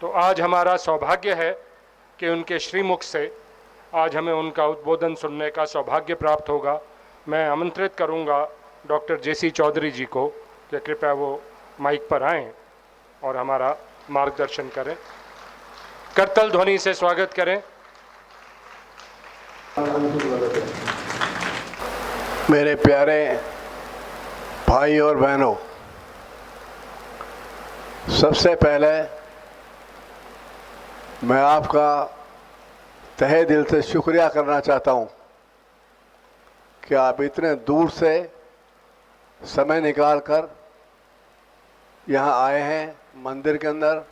तो आज हमारा सौभाग्य है कि उनके श्रीमुख से आज हमें उनका उद्बोधन सुनने का सौभाग्य प्राप्त होगा। मैं आमंत्रित करूंगा डॉक्टर जेसी चौधरी जी को कि कृपया वो माइक पर आएं और हमारा मार्गदर्शन करें। करतल ध्वनि से स्वागत करें। मेरे प्यारे भाई और बहनों, सबसे पहले मैं आपका तहे दिल से शुक्रिया करना चाहता हूं कि आप इतने दूर से समय निकालकर यहां आए हैं, मंदिर के अंदर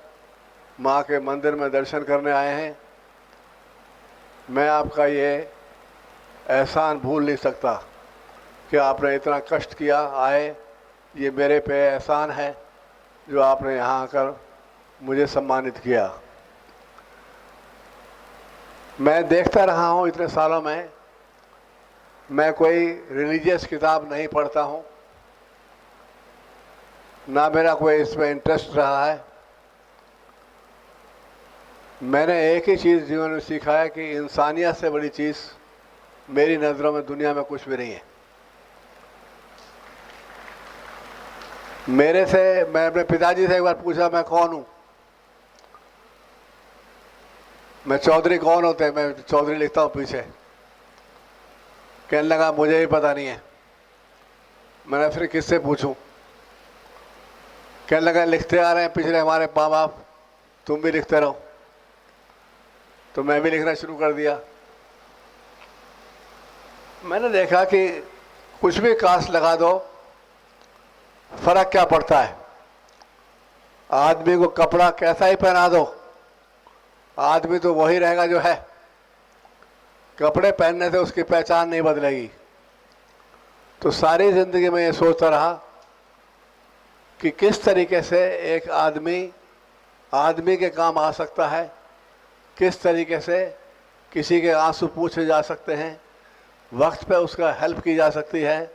मां के मंदिर में दर्शन करने आए हैं। मैं आपका ये एहसान भूल नहीं सकता कि आपने इतना कष्ट किया आए। ये मेरे पे एहसान है जो आपने यहाँ आकर मुझे सम्मानित किया। मैं देखता रहा हूँ इतने सालों में, मैं कोई रिलीजियस किताब नहीं पढ़ता हूँ, ना मेरा कोई इसमें इंटरेस्ट रहा है। मैंने एक ही चीज़ जीवन में सीखा है कि इंसानियत से बड़ी चीज़ मेरी नज़रों में दुनिया में कुछ भी नहीं है। मैं अपने पिताजी से एक बार पूछा मैं कौन हूँ, मैं चौधरी कौन होते हैं, मैं चौधरी लिखता हूँ पीछे। कहने लगा मुझे भी पता नहीं है। मैंने फिर किससे पूछूं? कहने लगा लिखते आ रहे हैं पिछले हमारे माँ बाप, तुम भी लिखते रहो। तो मैं भी लिखना शुरू कर दिया। मैंने देखा कि कुछ भी कास्ट लगा दो, फर्क क्या पड़ता है। आदमी को कपड़ा कैसा ही पहना दो, आदमी तो वही रहेगा जो है। कपड़े पहनने से उसकी पहचान नहीं बदलेगी। तो सारी जिंदगी में ये सोचता रहा कि किस तरीके से एक आदमी के काम आ सकता है, किस तरीके से किसी के आंसू पूछे जा सकते हैं, वक्त पे उसका हेल्प की जा सकती है,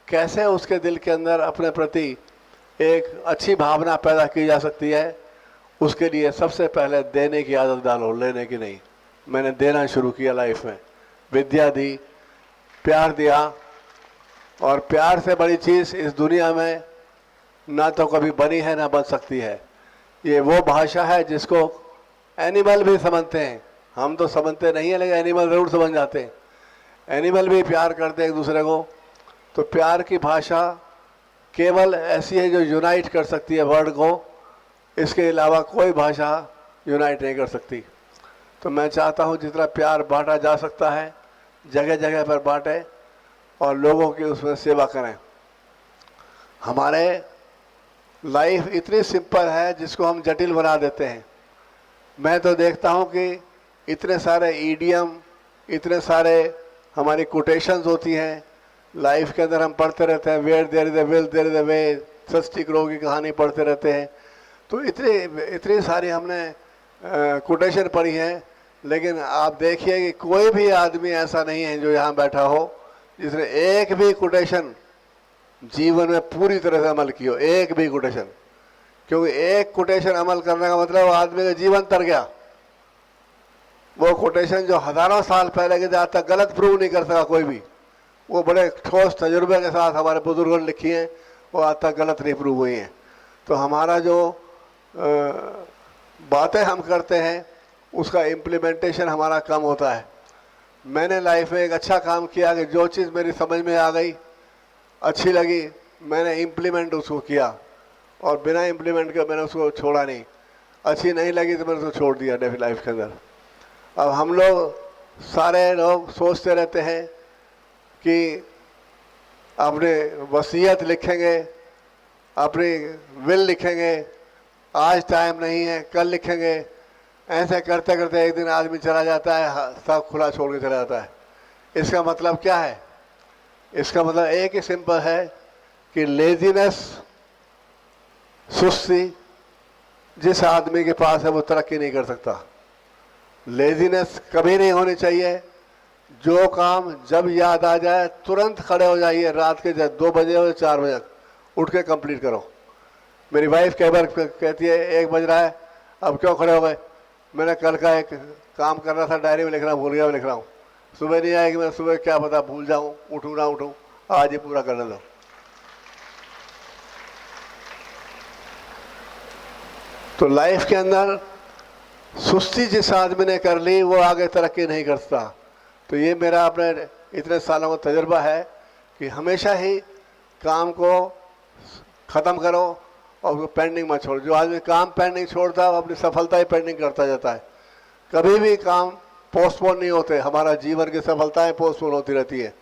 कैसे उसके दिल के अंदर अपने प्रति एक अच्छी भावना पैदा की जा सकती है। उसके लिए सबसे पहले देने की आदत डालो, लेने की नहीं। मैंने देना शुरू किया लाइफ में, विद्या दी, प्यार दिया, और प्यार से बड़ी चीज़ इस दुनिया में ना तो कभी बनी है ना बन सकती है। ये वो भाषा है जिसको एनिमल भी समझते हैं। हम तो समझते नहीं है, लेकिन एनिमल ज़रूर समझ जाते हैं। एनिमल भी प्यार करते हैं एक दूसरे को। तो प्यार की भाषा केवल ऐसी है जो यूनाइट कर सकती है वर्ल्ड को, इसके अलावा कोई भाषा यूनाइट नहीं कर सकती। तो मैं चाहता हूँ जितना प्यार बांटा जा सकता है जगह जगह पर बांटे और लोगों की उसमें सेवा करें। हमारे लाइफ इतनी सिंपल है जिसको हम जटिल बना देते हैं। मैं तो देखता हूँ कि इतने सारे ईडियम, इतने सारे हमारी कोटेशंस होती हैं लाइफ के अंदर, हम पढ़ते रहते हैं। Where there is a will there is a way, सस्ती करो की कहानी पढ़ते रहते हैं। तो इतनी सारी हमने कोटेशन पढ़ी हैं, लेकिन आप देखिए कि कोई भी आदमी ऐसा नहीं है जो यहाँ बैठा हो जिसने एक भी कोटेशन जीवन में पूरी तरह से अमल की हो, एक भी कोटेशन। क्योंकि एक कोटेशन अमल करने का मतलब आदमी का जीवन तर गया। वो कोटेशन जो हजारों साल पहले के आज तक गलत प्रूव नहीं कर सका कोई भी, वो बड़े ठोस तजुर्बे के साथ हमारे बुजुर्गों ने लिखी हैं, वो आज तक गलत नहीं प्रूव हुई हैं। तो हमारा जो बातें हम करते हैं उसका इम्प्लीमेंटेशन हमारा कम होता है। मैंने लाइफ में एक अच्छा काम किया कि जो चीज़ मेरी समझ में आ गई, अच्छी लगी, मैंने इम्प्लीमेंट उसको किया, और बिना इम्प्लीमेंट के मैंने उसको छोड़ा नहीं। अच्छी नहीं लगी तो मैंने उसको छोड़ दिया लाइफ के अंदर। अब हम लोग सारे लोग सोचते रहते हैं कि अपने वसीयत लिखेंगे, अपनी विल लिखेंगे, आज टाइम नहीं है कल लिखेंगे। ऐसे करते करते एक दिन आदमी चला जाता है, सब खुला छोड़ के चला जाता है। इसका मतलब क्या है? इसका मतलब एक ही सिंपल है कि लेजीनेस, सुस्ती जिस आदमी के पास है वो तरक्की नहीं कर सकता। लेजीनेस कभी नहीं होनी चाहिए। जो काम जब याद आ जाए तुरंत खड़े हो जाइए, रात के 2 बजे हो 4 बजे उठ के कंप्लीट करो। मेरी वाइफ कई बार कहती है 1 बज रहा है, अब क्यों खड़े हो गए? मैंने कल का एक काम कर रहा था, डायरी में लिख रहा हूँ, भूल गया, मैं लिख रहा हूँ। सुबह नहीं आएगी, मैं सुबह क्या पता भूल जाऊँ, उठूँ ना उठूँ, आज ही पूरा करने दो। तो लाइफ के अंदर सुस्ती जिस आदमी ने कर ली वो आगे तरक्की नहीं करता। तो ये मेरा अपने इतने सालों का तजुर्बा है कि हमेशा ही काम को ख़त्म करो और उसको पेंडिंग मत छोड़ो। जो आदमी काम पेंडिंग छोड़ता है वो अपनी सफलता ही पेंडिंग करता जाता है। कभी भी काम पोस्टपोन नहीं होते, हमारा जीवन की सफलताएं पोस्टपोन होती रहती है।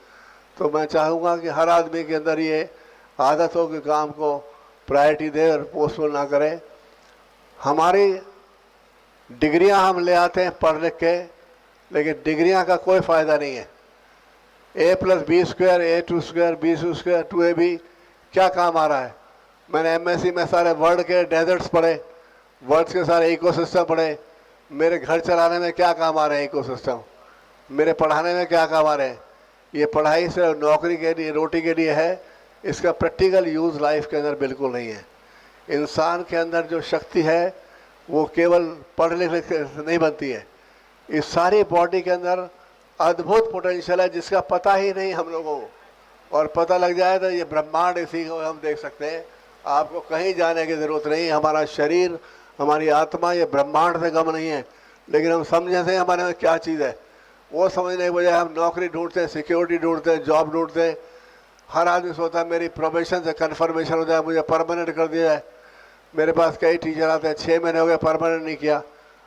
तो मैं चाहूँगा कि हर आदमी के अंदर ये आदत हो कि काम को प्रायोरिटी दे और पोस्टपोन ना करे। हमारी डिग्रियां हम ले आते हैं पढ़ लिख के, लेकिन डिग्रियां का कोई फ़ायदा नहीं है। A+B² A2² B2² 2AB क्या काम आ रहा है? मैंने MSc में सारे वर्ड के डेजर्ट्स पढ़े, वर्ड्स के सारे इकोसिस्टम पढ़े। मेरे घर चलाने में क्या काम आ रहे हैं इकोसिस्टम? मेरे पढ़ाने में क्या काम आ रहे हैं? ये पढ़ाई सिर्फ नौकरी के लिए, रोटी के लिए है, इसका प्रैक्टिकल यूज़ लाइफ के अंदर बिल्कुल नहीं है। इंसान के अंदर जो शक्ति है वो केवल पढ़ लिख से नहीं बनती है। इस सारी बॉडी के अंदर अद्भुत पोटेंशियल है जिसका पता ही नहीं हम लोगों को, और पता लग जाए तो ये ब्रह्मांड इसी को हम देख सकते हैं। आपको कहीं जाने की ज़रूरत नहीं। हमारा शरीर, हमारी आत्मा ये ब्रह्मांड से कम नहीं है, लेकिन हम समझे थे हमारे में क्या चीज़ है। वो समझने के बजाय हम नौकरी ढूंढते हैं, सिक्योरिटी ढूंढते हैं, जॉब ढूंढते हैं। हर आदमी सोचता है मेरी प्रोबेशन से कन्फर्मेशन हो जाए, मुझे परमानेंट कर दिया जाए। मेरे पास कई टीचर आते हैं, 6 महीने हो गए परमानेंट नहीं किया।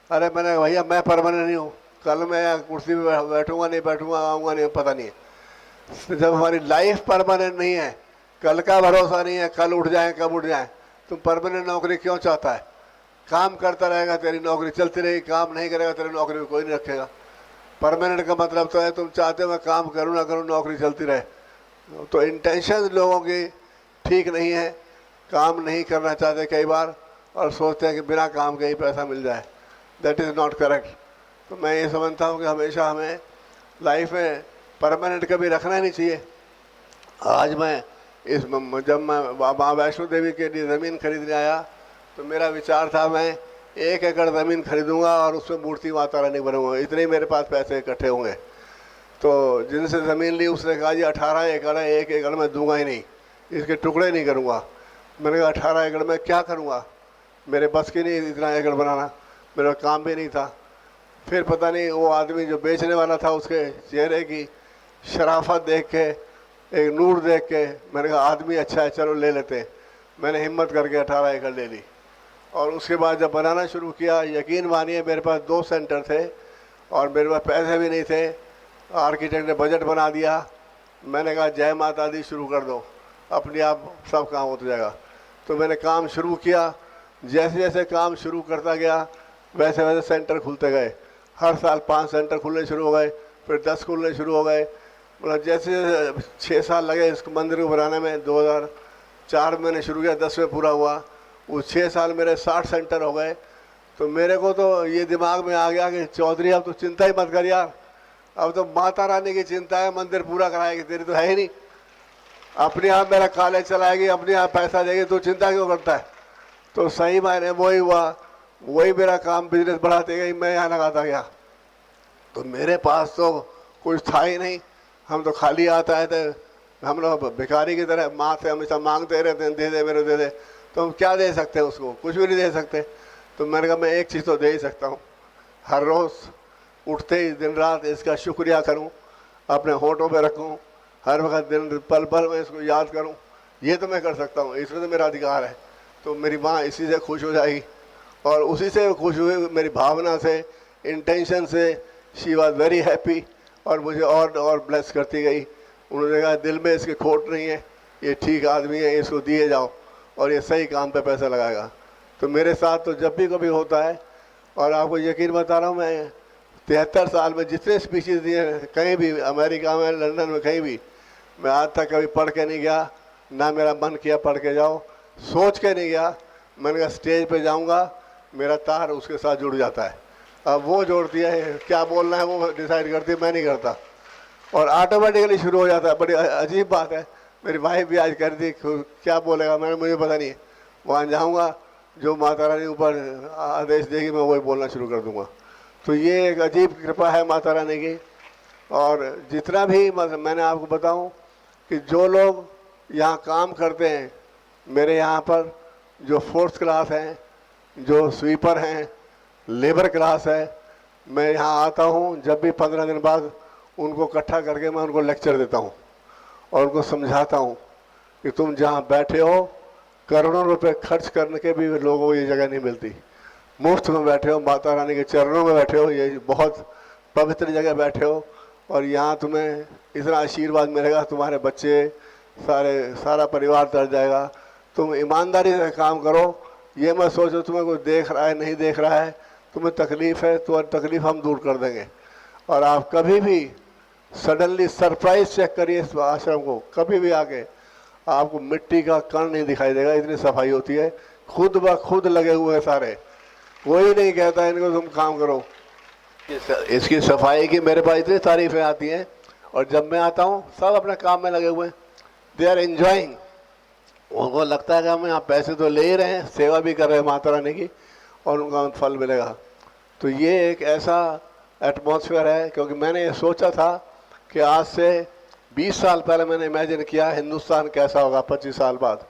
अरे मैंने भैया मैं परमानेंट नहीं हूँ, कल मैं कुर्सी पे बैठूंगा नहीं बैठूंगा, आऊँगा नहीं, पता नहीं है। जब हमारी लाइफ परमानेंट नहीं है, कल का भरोसा नहीं है, कल उठ जाए कब उठ जाए, तुम परमानेंट नौकरी क्यों चाहता है? काम करता रहेगा तेरी नौकरी चलती रहेगी, काम नहीं करेगा तेरी नौकरी में कोई नहीं रखेगा। परमानेंट का मतलब तो है तुम चाहते हो मैं काम करूँ ना करूँ नौकरी चलती रहे। तो इंटेंशन लोगों की ठीक नहीं है, काम नहीं करना चाहते कई बार, और सोचते हैं कि बिना काम के ही पैसा मिल जाए। That is not correct. तो मैं ये समझता हूँ कि हमेशा हमें लाइफ में परमानेंट कभी रखना ही नहीं चाहिए। आज मैं जब मैं माँ वैष्णो देवी के लिए ज़मीन खरीदने आया तो मेरा विचार था मैं 1 एकड़ ज़मीन खरीदूंगा और उसमें मूर्ति माता रानी बनूंगा, इतने ही मेरे पास पैसे इकट्ठे होंगे। तो जिनसे ज़मीन ली उसने कहा जी 18 एकड़ है, 1 एकड़ मैं दूंगा ही नहीं, इसके टुकड़े नहीं करूँगा। मैंने कहा 18 एकड़ में क्या करूँगा, मेरे बस की नहीं इतना एकड़ बनाना, मेरा काम भी नहीं था। फिर पता नहीं वो आदमी जो बेचने वाला था उसके चेहरे की शराफत देख के, एक नूर देख के मैंने कहा आदमी अच्छा है, चलो ले लेते हैं। मैंने हिम्मत करके 18 एकड़ ले ली। और उसके बाद जब बनाना शुरू किया, यकीन मानिए मेरे पास 2 सेंटर थे और मेरे पास पैसे भी नहीं थे। आर्किटेक्ट ने बजट बना दिया। मैंने कहा जय माता दी, शुरू कर दो, अपने आप सब काम होता जाएगा। तो मैंने काम शुरू किया। जैसे जैसे काम शुरू करता गया वैसे वैसे सेंटर खुलते गए। हर साल 5 सेंटर खुलने शुरू हो गए, फिर 10 खुलने शुरू हो गए। मतलब जैसे 6 साल लगे इस मंदिर को बनाने में। 2004 में मैंने शुरू किया, 10 में पूरा हुआ। उस 6 साल मेरे 60 सेंटर हो गए। तो मेरे को तो ये दिमाग में आ गया कि चौधरी अब तो चिंता ही मत कर यार, अब तो माता रानी की चिंता है, मंदिर पूरा कराएगी, तेरी तो है ही नहीं। अपने आप मेरा कॉलेज चलाएगी, अपने आप पैसा देगी, तो चिंता क्यों करता है? तो सही मायने वही हुआ, वही मेरा काम बिजनेस बढ़ाते गई, मैं यहाँ लगाता गया। तो मेरे पास तो कुछ था ही नहीं, हम तो खाली आता है थे, हम लोग भिखारी की तरह माँ से हमेशा मांगते रहते हैं, दे दे मेरे दे दे। तो हम क्या दे सकते हैं उसको? कुछ भी नहीं दे सकते। तो मैंने कहा मैं एक चीज़ तो दे ही सकता हूँ, हर रोज़ उठते ही दिन रात इसका शुक्रिया करूं, अपने होठों पे रखूं, हर वक्त दिन पल पल में इसको याद करूं। ये तो मैं कर सकता हूं, इसमें तो मेरा अधिकार है। तो मेरी माँ इसी से खुश हो जाएगी, और उसी से खुश हुई, मेरी भावना से, इंटेंशन से। शी वॉज वेरी हैप्पी और मुझे और ब्लेस करती गई। उन्होंने कहा दिल में इसकी खोट नहीं है, ये ठीक आदमी है, इसको दिए जाओ और ये सही काम पे पैसा लगाएगा। तो मेरे साथ तो जब भी कभी होता है, और आपको यकीन बता रहा हूँ, मैं 73 साल में जितने स्पीचेस दिए कहीं भी, अमेरिका में, लंदन में, कहीं भी, मैं आज तक कभी पढ़ के नहीं गया, ना मेरा मन किया पढ़ के जाओ, सोच के नहीं गया। मैंने कहा स्टेज पे जाऊंगा, मेरा तार उसके साथ जुड़ जाता है। अब वो जोड़ती है, क्या बोलना है वो डिसाइड करती है, मैं नहीं करता, और ऑटोमेटिकली शुरू हो जाता है। बड़ी अजीब बात है। मेरी वाइफ भी आज कर दी, क्या बोलेगा, मुझे पता नहीं है। वहाँ जाऊँगा जो माता रानी ऊपर आदेश देगी मैं वही बोलना शुरू कर दूंगा। तो ये एक अजीब कृपा है माता रानी की। और जितना भी मैंने आपको बताऊं कि जो लोग यहाँ काम करते हैं, मेरे यहाँ पर जो फोर्थ क्लास हैं, जो स्वीपर हैं, लेबर क्लास है, मैं यहाँ आता हूँ जब भी 15 दिन बाद उनको इकट्ठा करके मैं उनको लेक्चर देता हूँ और उनको समझाता हूँ कि तुम जहाँ बैठे हो करोड़ों रुपए खर्च करने के भी लोगों को ये जगह नहीं मिलती। मुफ्त में बैठे हो, माता रानी के चरणों में बैठे हो, ये बहुत पवित्र जगह बैठे हो और यहाँ तुम्हें इतना आशीर्वाद मिलेगा, तुम्हारे बच्चे सारा परिवार तर जाएगा। तुम ईमानदारी से काम करो, ये मत सोचो तुम्हें कोई देख रहा है नहीं देख रहा है, तुम्हें तकलीफ़ है तो तकलीफ़ हम दूर कर देंगे। और आप कभी भी सडनली सरप्राइज चेक करिए इस आश्रम को, कभी भी आके आपको मिट्टी का कण नहीं दिखाई देगा, इतनी सफाई होती है। खुद ब खुद लगे हुए हैं सारे, कोई नहीं कहता इनको तुम काम करो। इसकी सफाई की मेरे पास इतनी तारीफें आती हैं और जब मैं आता हूँ सब अपने काम में लगे हुए हैं, दे आर एंजॉइंग। उनको लगता है कि हम यहाँ पैसे तो ले ही रहे हैं, सेवा भी कर रहे हैं माता रानी की और उनका फल मिलेगा। तो ये एक ऐसा एटमॉस्फेयर है, क्योंकि मैंने ये सोचा था कि आज से 20 साल पहले मैंने इमेजिन किया हिंदुस्तान कैसा होगा 25 साल बाद।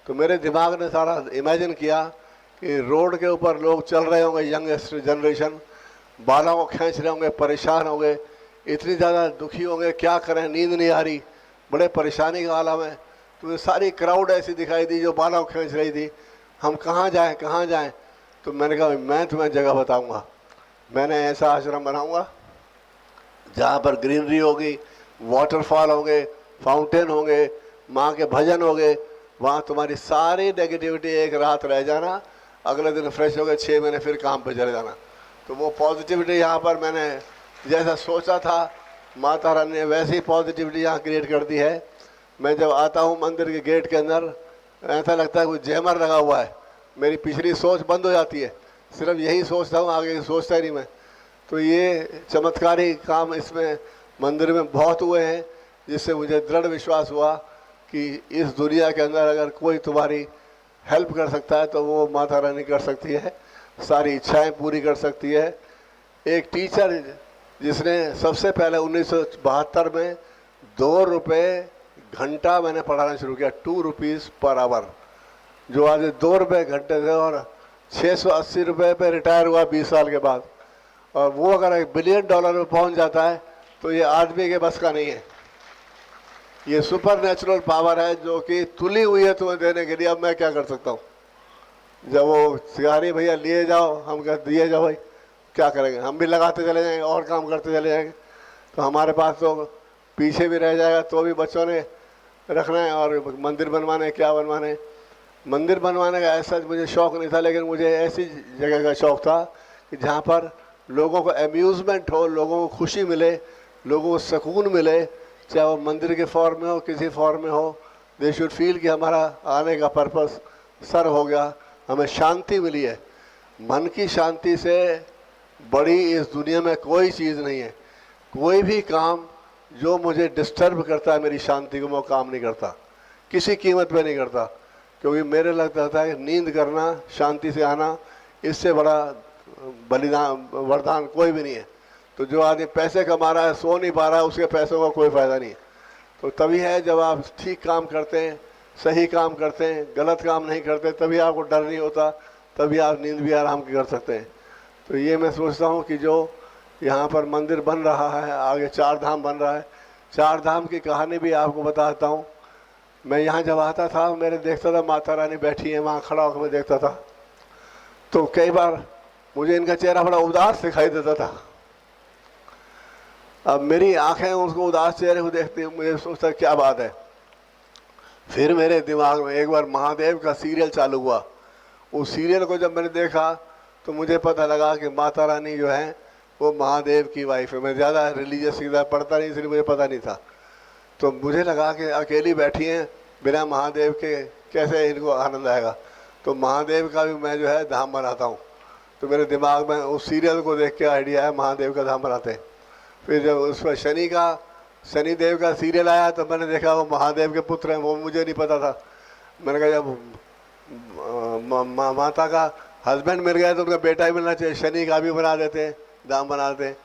तो मेरे दिमाग ने सारा इमेजिन किया कि रोड के ऊपर लोग चल रहे होंगे, यंगेस्ट जनरेशन बालों को खींच रहे होंगे, परेशान होंगे, इतनी ज़्यादा दुखी होंगे, क्या करें, नींद नहीं आ रही, बड़े परेशानी का आलम है। तो ये सारी क्राउड ऐसी दिखाई दी जो बालों को खींच रही थी, हम कहाँ जाएं कहाँ जाएं। तो मैंने कहा मैं तुम्हें जगह बताऊंगा, मैंने ऐसा आश्रम बनाऊंगा जहाँ पर ग्रीनरी होगी, वाटरफॉल होंगे, फाउंटेन होंगे, माँ के भजन होंगे, वहाँ तुम्हारी सारी नेगेटिविटी एक रात रह जाना, अगले दिन फ्रेश हो गए, 6 महीने फिर काम पे चले जाना। तो वो पॉजिटिविटी यहाँ पर मैंने जैसा सोचा था माता रानी ने वैसी ही पॉजिटिविटी यहाँ क्रिएट कर दी है। मैं जब आता हूँ मंदिर के गेट के अंदर ऐसा लगता है कोई जैमर लगा हुआ है, मेरी पिछली सोच बंद हो जाती है, सिर्फ यही सोचता हूँ, आगे सोचता ही नहीं मैं। तो ये चमत्कारी काम इसमें मंदिर में बहुत हुए हैं, जिससे मुझे दृढ़ विश्वास हुआ कि इस दुनिया के अंदर अगर कोई तुम्हारी हेल्प कर सकता है तो वो माता रानी कर सकती है, सारी इच्छाएं पूरी कर सकती है। एक टीचर जिसने सबसे पहले 1972 में 2 रुपये घंटा मैंने पढ़ाना शुरू किया, 2 रुपीज़ पर आवर, जो आज 2 रुपये घंटे थे और 680 रुपये पे रिटायर हुआ 20 साल के बाद। और वो अगर $1 बिलियन में पहुंच जाता है तो ये आदमी के बस का नहीं है, ये सुपर नेचुरल पावर है जो कि तुली हुई है तुम्हें देने के लिए। अब मैं क्या कर सकता हूँ, जब वो सिगारी भैया लिए जाओ, हम कह दिए जाओ भाई, क्या करेंगे, हम भी लगाते चले जाएंगे और काम करते चले जाएंगे। तो हमारे पास तो पीछे भी रह जाएगा, तो भी बच्चों ने रखना है और मंदिर बनवाने, क्या बनवाने। मंदिर बनवाने का ऐसा मुझे शौक़ नहीं था, लेकिन मुझे ऐसी जगह का शौक़ था कि जहाँ पर लोगों को अम्यूज़मेंट हो, लोगों को खुशी मिले, लोगों को सुकून मिले, चाहे वो मंदिर के फॉर्म में हो, किसी फॉर्म में हो। दे शुड फील कि हमारा आने का पर्पस सर हो गया, हमें शांति मिली है। मन की शांति से बड़ी इस दुनिया में कोई चीज़ नहीं है। कोई भी काम जो मुझे डिस्टर्ब करता है मेरी शांति को, मैं काम नहीं करता, किसी कीमत पे नहीं करता, क्योंकि मेरे लगता था कि नींद करना, शांति से आना, इससे बड़ा बलिदान वरदान कोई भी नहीं है। तो जो आदमी पैसे कमा रहा है, सो नहीं पा रहा है, उसके पैसों का कोई फ़ायदा नहीं है। तो तभी है जब आप ठीक काम करते हैं, सही काम करते हैं, गलत काम नहीं करते, तभी आपको डर नहीं होता, तभी आप नींद भी आराम की कर सकते हैं। तो ये मैं सोचता हूँ कि जो यहाँ पर मंदिर बन रहा है, आगे 4 धाम बन रहा है, 4 धाम की कहानी भी आपको बताता हूँ। मैं यहाँ जब आता था, मेरे देखता था माता रानी बैठी है, वहाँ खड़ा होकर मैं देखता था, तो कई बार मुझे इनका चेहरा बड़ा उदास दिखाई देता था। अब मेरी आंखें उसको उदास चेहरे को देखती हैं, मुझे सोचता क्या बात है। फिर मेरे दिमाग में एक बार महादेव का सीरियल चालू हुआ। उस सीरियल को जब मैंने देखा तो मुझे पता लगा कि माता रानी जो है वो महादेव की वाइफ है। मैं ज़्यादा रिलीजियस सीधा पढ़ता नहीं, इसलिए मुझे पता नहीं था। तो मुझे लगा कि अकेली बैठी हैं बिना महादेव के, कैसे इनको आनंद आएगा। तो महादेव का भी मैं जो है धाम बनाता हूँ। तो मेरे दिमाग में उस सीरियल को देख के आइडिया है महादेव का धाम बनाते हैं। फिर जब उस पर शनिदेव का सीरियल आया तो मैंने देखा वो महादेव के पुत्र हैं, वो मुझे नहीं पता था। मैंने कहा जब माता का हस्बैंड मिल गया तो उनका बेटा ही मिलना चाहिए, शनि का भी बना देते हैं, दाम बना देते हैं।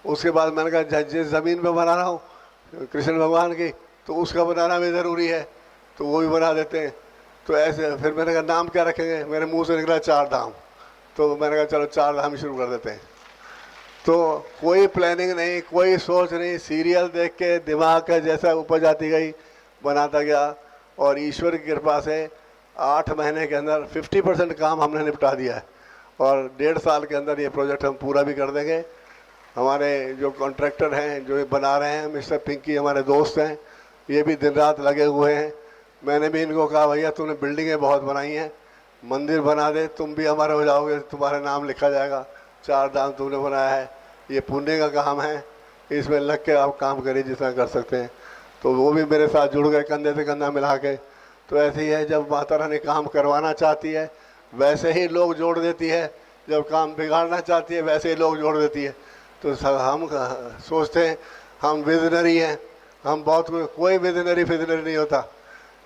उसके बाद मैंने कहा जिस ज़मीन पे बना रहा हूँ कृष्ण भगवान की, तो उसका बनाना भी ज़रूरी है, तो वो भी बना देते हैं। तो ऐसे फिर मैंने कहा नाम क्या रखेंगे, मेरे मुंह से निकला 4 धाम, तो मैंने कहा चलो 4 धाम ही शुरू कर देते हैं। तो कोई प्लानिंग नहीं, कोई सोच नहीं, सीरियल देख के दिमाग का जैसा उपज आती गई बनाता गया, और ईश्वर की कृपा से 8 महीने के अंदर 50% काम हमने निपटा दिया है, और 1.5 साल के अंदर ये प्रोजेक्ट हम पूरा भी कर देंगे। हमारे जो कॉन्ट्रैक्टर हैं जो ये बना रहे हैं, मिस्टर पिंकी हमारे दोस्त हैं, ये भी दिन रात लगे हुए हैं। मैंने भी इनको कहा भैया तुमने बिल्डिंगें बहुत बनाई हैं, मंदिर बना दे, तुम भी हमारे हो जाओगे, तुम्हारा नाम लिखा जाएगा, 4 धाम तुमने बनाया है, ये पुण्य का काम है, इसमें लग के आप काम करिए जितना कर सकते हैं। तो वो भी मेरे साथ जुड़ गए कंधे से कंधा मिला के। तो ऐसे ही है, जब माता रानी काम करवाना चाहती है वैसे ही लोग जोड़ देती है, जब काम बिगाड़ना चाहती है वैसे ही लोग जोड़ देती है। तो हम सोचते हैं हम विजनरी हैं, हम बहुत, कोई विजनरी नहीं होता,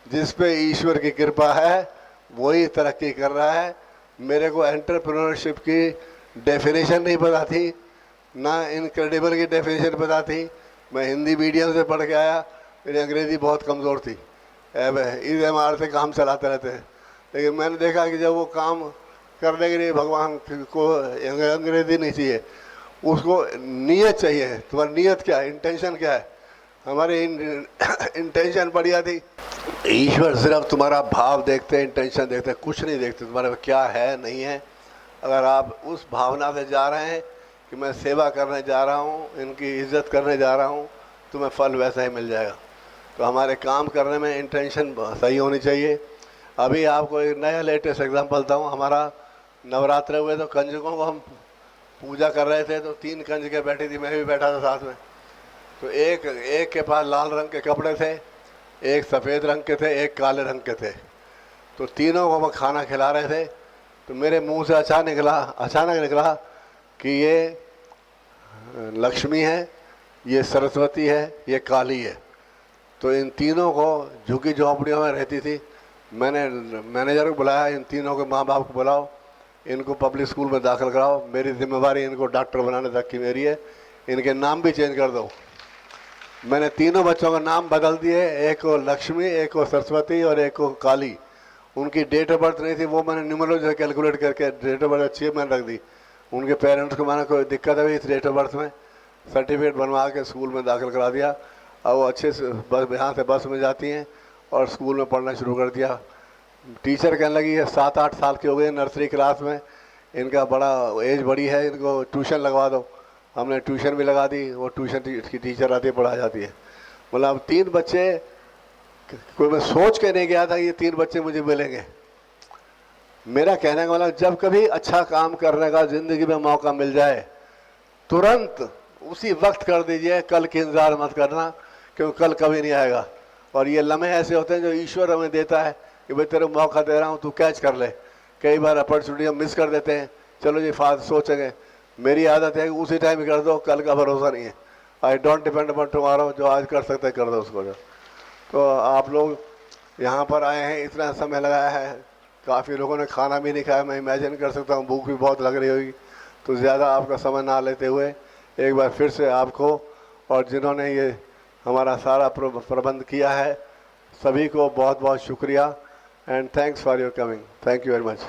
जिस पे ईश्वर की कृपा है वही तरक्की कर रहा है। मेरे को एंटरप्रेन्योरशिप की डेफिनेशन नहीं पता थी, ना इनक्रेडिबल की डेफिनेशन पता थी। मैं हिंदी मीडियम से पढ़ के आया, मेरी अंग्रेज़ी बहुत कमज़ोर थी, इस एम से काम चलाते रहते हैं। लेकिन मैंने देखा कि जब वो काम करने के लिए भगवान को अंग्रेज़ी नहीं चाहिए, उसको नीयत चाहिए। तुम्हारी नीयत क्या है, इंटेंशन क्या है? हमारी इंटेंशन बढ़िया थी। ईश्वर सिर्फ तुम्हारा भाव देखते हैं, इंटेंशन देखते हैं, कुछ नहीं देखते तुम्हारे में क्या है नहीं है। अगर आप उस भावना से जा रहे हैं कि मैं सेवा करने जा रहा हूँ, इनकी इज्जत करने जा रहा हूँ, तुम्हें फल वैसा ही मिल जाएगा। तो हमारे काम करने में इंटेंशन सही होनी चाहिए। अभी आपको एक नया लेटेस्ट एग्जाम्पल बताऊँ। हमारा नवरात्रे हुए तो कंजकों को हम पूजा कर रहे थे, तो 3 कंजकें बैठी थी, मैं भी बैठा था साथ में। तो एक के पास लाल रंग के कपड़े थे, एक सफ़ेद रंग के थे, एक काले रंग के थे। तो तीनों को हम खाना खिला रहे थे, तो मेरे मुंह से अचानक निकला कि ये लक्ष्मी है, ये सरस्वती है, ये काली है। तो इन तीनों को झुकी झोंपड़ियों में रहती थी। मैंने मैनेजर को बुलाया, इन तीनों के माँ बाप को बुलाओ, इनको पब्लिक स्कूल में दाखिल कराओ, मेरी जिम्मेवारी इनको डॉक्टर बनाने तक की मेरी है, इनके नाम भी चेंज कर दो। मैंने तीनों बच्चों का नाम बदल दिए, एक को लक्ष्मी, एक को सरस्वती और एक को काली। उनकी डेट ऑफ बर्थ नहीं थी, वो मैंने न्यूमरोलॉजी से कैलकुलेट करके डेट ऑफ बर्थ अच्छी मैंने रख दी। उनके पेरेंट्स को मैंने कोई दिक्कत है इस डेट ऑफ बर्थ में, सर्टिफिकेट बनवा के स्कूल में दाखिल करा दिया। और वो अच्छे से बस यहाँ से बस में जाती हैं और स्कूल में पढ़ना शुरू कर दिया। टीचर कहने लगी है 7-8 साल की हो गई नर्सरी क्लास में, इनका बड़ा एज बड़ी है, इनको ट्यूशन लगवा दो। हमने ट्यूशन भी लगा दी, वो ट्यूशन की टीचर आती है, पढ़ा जाती है। मतलब 3 बच्चे, कोई मैं सोच के नहीं गया था ये 3 बच्चे मुझे मिलेंगे। मेरा कहने का मतलब जब कभी अच्छा काम करने का ज़िंदगी में मौका मिल जाए, तुरंत उसी वक्त कर दीजिए, कल की इंतज़ार मत करना, क्योंकि कल कभी नहीं आएगा। और ये लम्हे ऐसे होते हैं जो ईश्वर हमें देता है कि भाई तेरे मौका दे रहा हूँ, तू कैच कर ले। कई बार अपॉर्चुनिटी हम मिस कर देते हैं, चलो जी फाद सोचेंगे। मेरी आदत है कि उसी टाइम ही कर दो, कल का भरोसा नहीं है। I don't depend upon tomorrow, जो आज कर सकते हैं कर दो उसको। जो तो आप लोग यहाँ पर आए हैं, इतना समय लगाया है, काफ़ी लोगों ने खाना भी नहीं खाया, मैं इमेजिन कर सकता हूँ भूख भी बहुत लग रही होगी। तो ज़्यादा आपका समय ना लेते हुए एक बार फिर से आपको और जिन्होंने ये हमारा सारा प्रबंध किया है, सभी को बहुत बहुत शुक्रिया and thanks for your coming. Thank you very much.